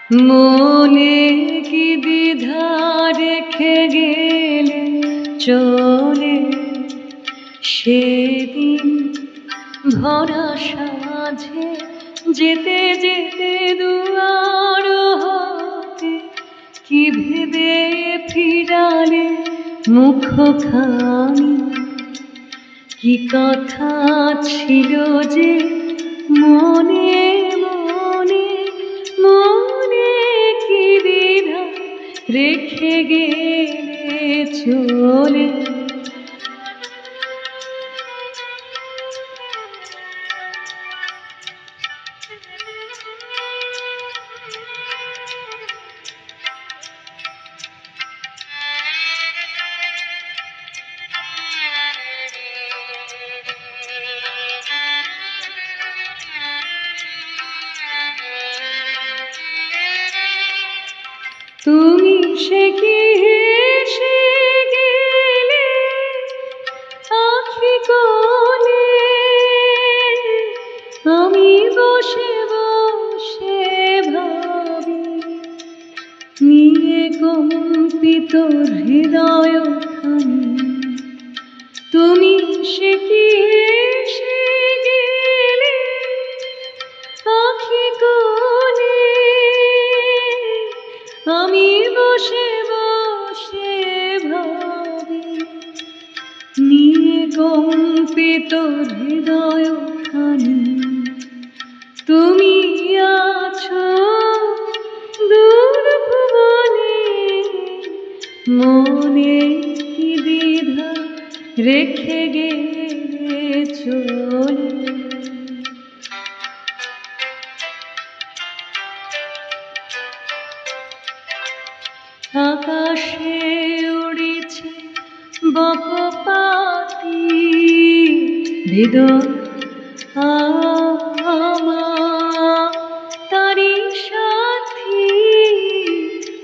মনে কি দ্বিধা রেখে গেলে চলে সেদিন ভরা সাঁঝে যেতে যেতে দুয়ার হতে কি ভেবে ফিরালে মুখখানি কি কথা ছিল যে মনে মনে মনে কি দ্বিধা রেখে গেলে চলে তুমি সে কি হেসে গেলে আখি কোলে আমি বসে বসে ভাবি নিয়ে কম্পিত হৃদয় খানি তুমি সে কি হেসে গেলে আখি কোলে আমি বসে বসে ভাবি নিয়ে কম্পিত হৃদয় খানি তুমি আছো দূর ভুবনে মনে কি দ্বিধা রেখে গেলে চলে আকাশে উড়েছে বকপাতি বেদনা আমার তারি সাথী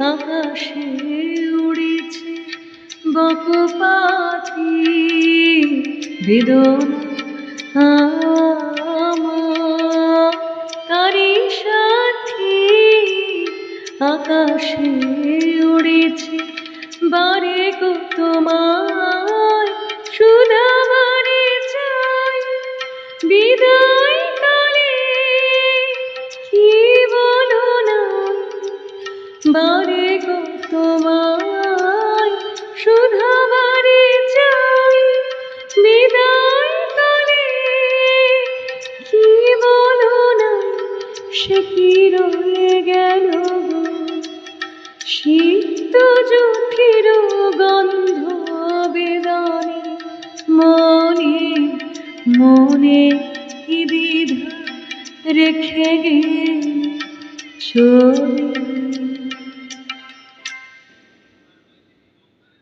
আকাশে উড়েছে বকপাতি বেদনা আমার তারি সাথী আকাশে উড়েছে বারে গো তোমায় সুধাবারে চাই বিদায় কালে কি বলো না বারে গো তোমায় সুধাবারে চাই বিদায় কালে কি বলো না সে কি রয়ে গেল শীত জুথির গন্ধ বেদনে মনে মনে কি দ্বিধা রেখে গেলে চলে